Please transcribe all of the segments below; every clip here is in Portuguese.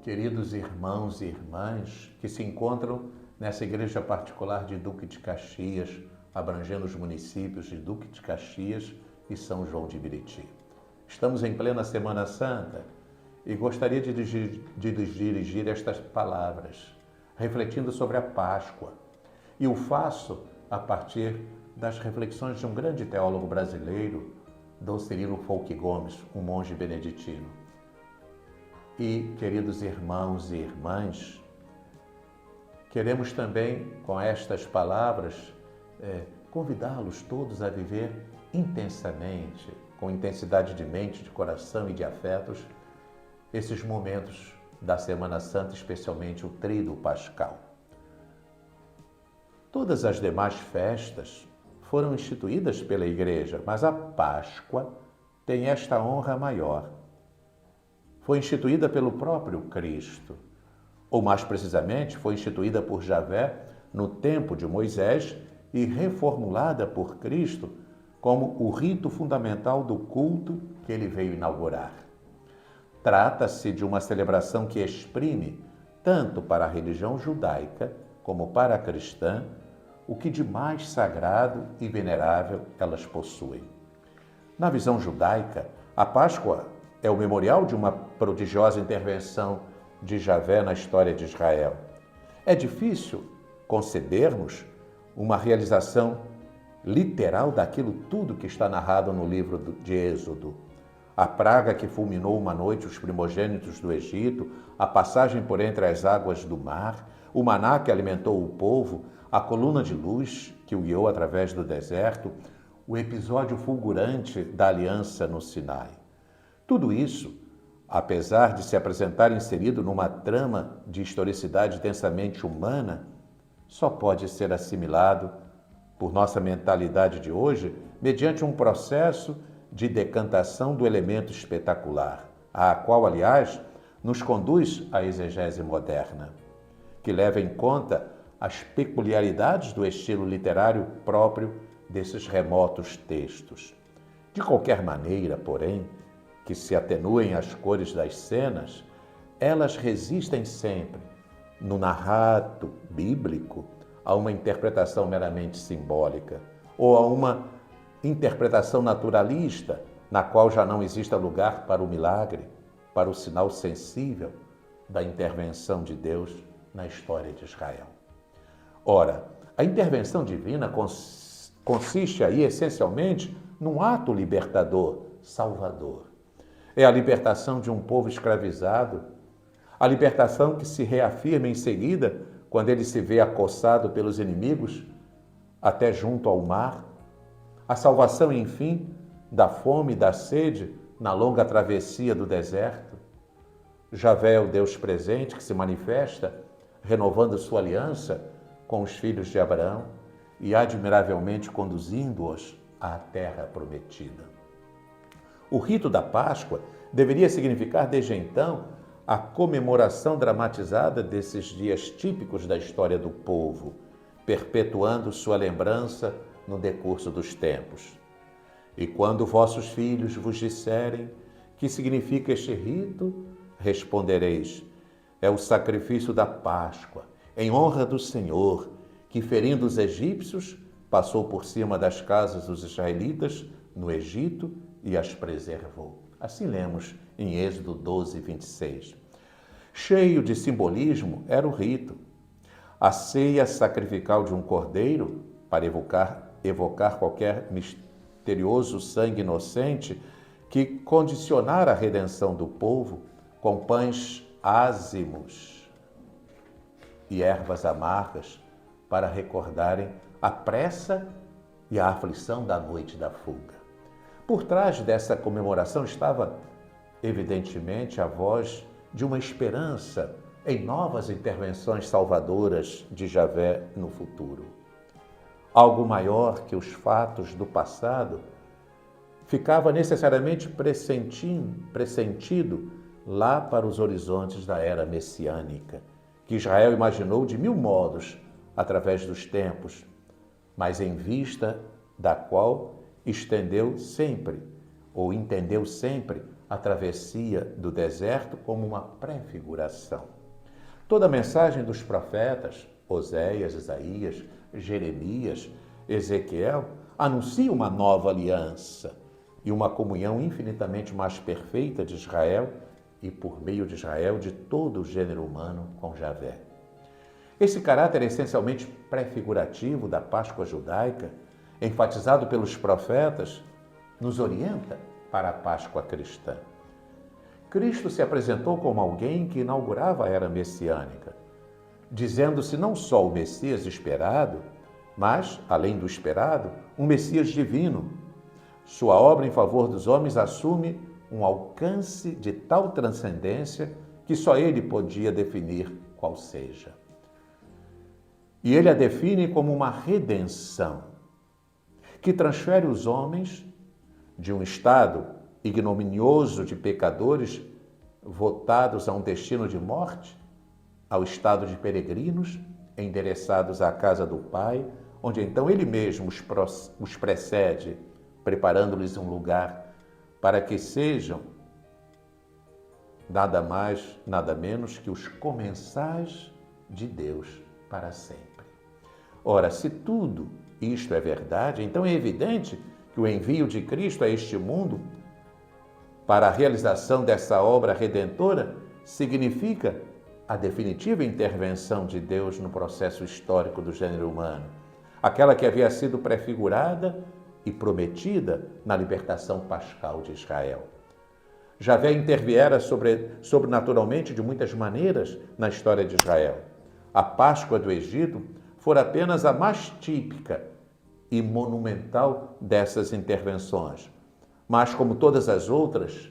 Queridos irmãos e irmãs que se encontram nessa igreja particular de Duque de Caxias, abrangendo os municípios de Duque de Caxias e São João de Meriti. Estamos em plena Semana Santa e gostaria de lhes dirigir estas palavras, refletindo sobre a Páscoa. E o faço a partir das reflexões de um grande teólogo brasileiro, Dom Cirilo Folch Gomes, um monge beneditino. E, queridos irmãos e irmãs, queremos também, com estas palavras, convidá-los todos a viver intensamente, com intensidade de mente, de coração e de afetos, esses momentos da Semana Santa, especialmente o Tríduo Pascal. Todas as demais festas foram instituídas pela Igreja, mas a Páscoa tem esta honra maior. Foi instituída pelo próprio Cristo, ou mais precisamente, foi instituída por Javé no tempo de Moisés e reformulada por Cristo como o rito fundamental do culto que ele veio inaugurar. Trata-se de uma celebração que exprime, tanto para a religião judaica como para a cristã, o que de mais sagrado e venerável elas possuem. Na visão judaica, a Páscoa é o memorial de uma prodigiosa intervenção de Javé na história de Israel. É difícil concebermos uma realização literal daquilo tudo que está narrado no livro de Êxodo. A praga que fulminou uma noite os primogênitos do Egito, a passagem por entre as águas do mar, o maná que alimentou o povo, a coluna de luz que o guiou através do deserto, o episódio fulgurante da aliança no Sinai. Tudo isso, apesar de se apresentar inserido numa trama de historicidade densamente humana, só pode ser assimilado por nossa mentalidade de hoje mediante um processo de decantação do elemento espetacular, a qual, aliás, nos conduz a exegese moderna, que leva em conta as peculiaridades do estilo literário próprio desses remotos textos. De qualquer maneira, porém, que se atenuem as cores das cenas, elas resistem sempre, no narrato bíblico, a uma interpretação meramente simbólica ou a uma interpretação naturalista, na qual já não exista lugar para o milagre, para o sinal sensível da intervenção de Deus na história de Israel. Ora, a intervenção divina consiste aí essencialmente num ato libertador, salvador. É a libertação de um povo escravizado, a libertação que se reafirma em seguida quando ele se vê acossado pelos inimigos até junto ao mar, a salvação, enfim, da fome e da sede na longa travessia do deserto. Javé é o Deus presente que se manifesta, renovando sua aliança com os filhos de Abraão e admiravelmente conduzindo-os à terra prometida. O rito da Páscoa deveria significar, desde então, a comemoração dramatizada desses dias típicos da história do povo, perpetuando sua lembrança no decurso dos tempos. E quando vossos filhos vos disserem que significa este rito, respondereis: é o sacrifício da Páscoa, em honra do Senhor, que, ferindo os egípcios, passou por cima das casas dos israelitas no Egito e as preservou. Assim lemos em Êxodo 12, 26. Cheio de simbolismo era o rito. A ceia sacrificial de um cordeiro, para evocar qualquer misterioso sangue inocente que condicionara a redenção do povo, com pães ázimos e ervas amargas, para recordarem a pressa e a aflição da noite da fuga. Por trás dessa comemoração estava, evidentemente, a voz de uma esperança em novas intervenções salvadoras de Javé no futuro. Algo maior que os fatos do passado ficava necessariamente pressentido lá para os horizontes da era messiânica, que Israel imaginou de mil modos através dos tempos, mas em vista da qual entendeu sempre a travessia do deserto como uma prefiguração. Toda a mensagem dos profetas, Oséias, Isaías, Jeremias, Ezequiel, anuncia uma nova aliança e uma comunhão infinitamente mais perfeita de Israel e, por meio de Israel, de todo o gênero humano com Javé. Esse caráter essencialmente prefigurativo da Páscoa judaica, enfatizado pelos profetas, nos orienta para a Páscoa cristã. Cristo se apresentou como alguém que inaugurava a era messiânica, dizendo-se não só o Messias esperado, mas, além do esperado, um Messias divino. Sua obra em favor dos homens assume um alcance de tal transcendência que só ele podia definir qual seja. E ele a define como uma redenção, que transfere os homens de um estado ignominioso de pecadores votados a um destino de morte, ao estado de peregrinos endereçados à casa do Pai, onde então ele mesmo os precede, preparando-lhes um lugar para que sejam nada mais, nada menos que os comensais de Deus para sempre. Ora, se tudo isto é verdade, então é evidente que o envio de Cristo a este mundo para a realização dessa obra redentora significa a definitiva intervenção de Deus no processo histórico do gênero humano, aquela que havia sido prefigurada e prometida na libertação pascal de Israel. Javé interviera sobrenaturalmente de muitas maneiras na história de Israel. A Páscoa do Egito fora apenas a mais típica e monumental dessas intervenções. Mas, como todas as outras,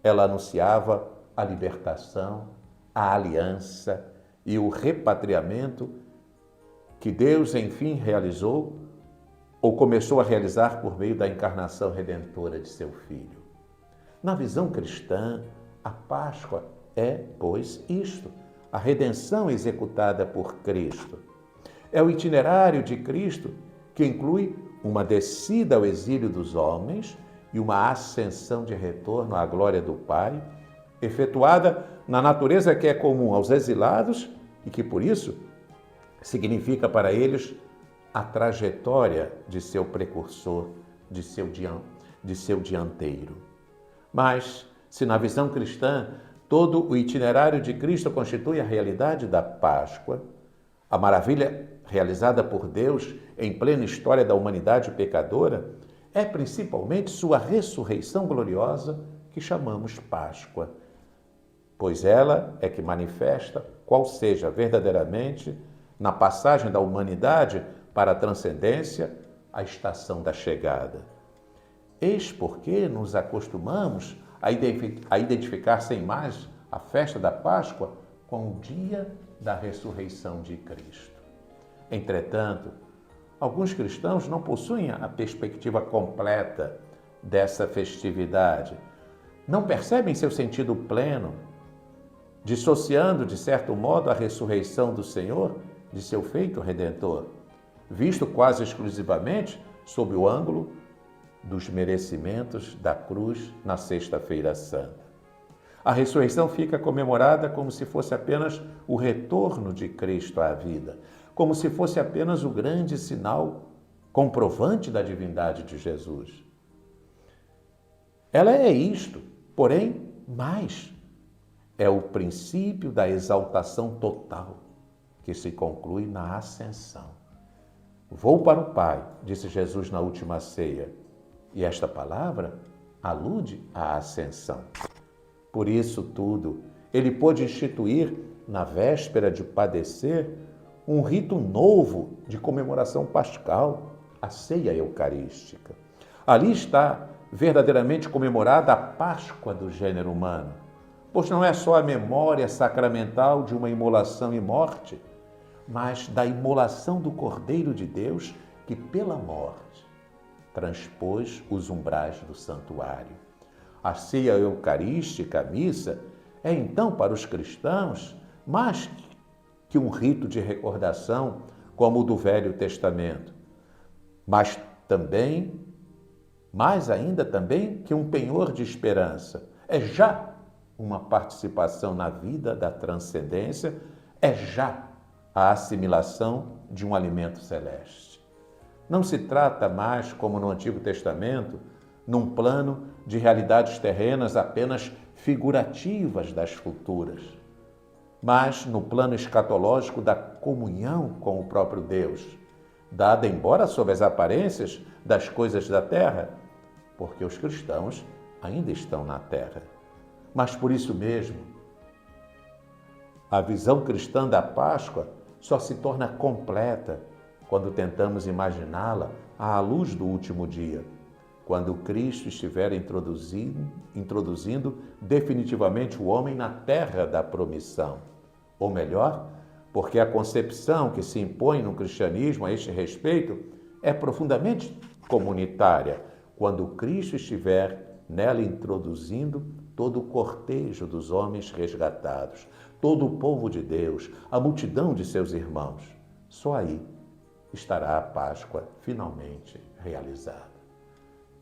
ela anunciava a libertação, a aliança e o repatriamento que Deus, enfim, realizou ou começou a realizar por meio da encarnação redentora de seu Filho. Na visão cristã, a Páscoa é, pois, isto, a redenção executada por Cristo. É o itinerário de Cristo que inclui uma descida ao exílio dos homens e uma ascensão de retorno à glória do Pai, efetuada na natureza que é comum aos exilados e que, por isso, significa para eles a trajetória de seu precursor, de seu dianteiro. Mas, se na visão cristã todo o itinerário de Cristo constitui a realidade da Páscoa, a maravilha realizada por Deus em plena história da humanidade pecadora, é principalmente sua ressurreição gloriosa que chamamos Páscoa, pois ela é que manifesta qual seja verdadeiramente, na passagem da humanidade para a transcendência, a estação da chegada. Eis porque nos acostumamos a identificar sem mais a festa da Páscoa com o dia da ressurreição de Cristo. Entretanto, alguns cristãos não possuem a perspectiva completa dessa festividade, não percebem seu sentido pleno, dissociando, de certo modo, a ressurreição do Senhor de seu feito redentor, visto quase exclusivamente sob o ângulo dos merecimentos da cruz na Sexta-feira Santa. A ressurreição fica comemorada como se fosse apenas o retorno de Cristo à vida, como se fosse apenas o grande sinal comprovante da divindade de Jesus. Ela é isto, porém, mais. É o princípio da exaltação total, que se conclui na ascensão. Vou para o Pai, disse Jesus na última ceia, e esta palavra alude à ascensão. Por isso tudo, ele pôde instituir, na véspera de padecer, um rito novo de comemoração pascal, a ceia eucarística. Ali está verdadeiramente comemorada a Páscoa do gênero humano, pois não é só a memória sacramental de uma imolação e morte, mas da imolação do Cordeiro de Deus que, pela morte, transpôs os umbrais do santuário. A ceia eucarística, a missa, é então para os cristãos mais que um rito de recordação como o do Velho Testamento, mas também, mais ainda também, que um penhor de esperança. é já uma participação na vida da transcendência, é já a assimilação de um alimento celeste. Não se trata mais, como no Antigo Testamento, num plano de realidades terrenas apenas figurativas das futuras, mas no plano escatológico da comunhão com o próprio Deus, dada embora sob as aparências das coisas da terra, porque os cristãos ainda estão na terra. Mas por isso mesmo, a visão cristã da Páscoa só se torna completa quando tentamos imaginá-la à luz do último dia, quando Cristo estiver introduzindo definitivamente o homem na terra da promissão. Ou melhor, porque a concepção que se impõe no cristianismo a este respeito é profundamente comunitária, quando Cristo estiver nela introduzindo todo o cortejo dos homens resgatados, todo o povo de Deus, a multidão de seus irmãos. Só aí estará a Páscoa finalmente realizada.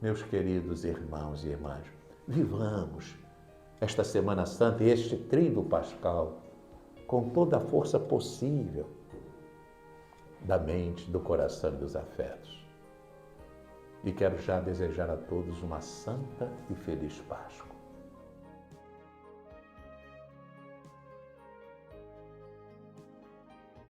Meus queridos irmãos e irmãs, vivamos esta Semana Santa e este tríduo pascal com toda a força possível da mente, do coração e dos afetos. E quero já desejar a todos uma santa e feliz Páscoa.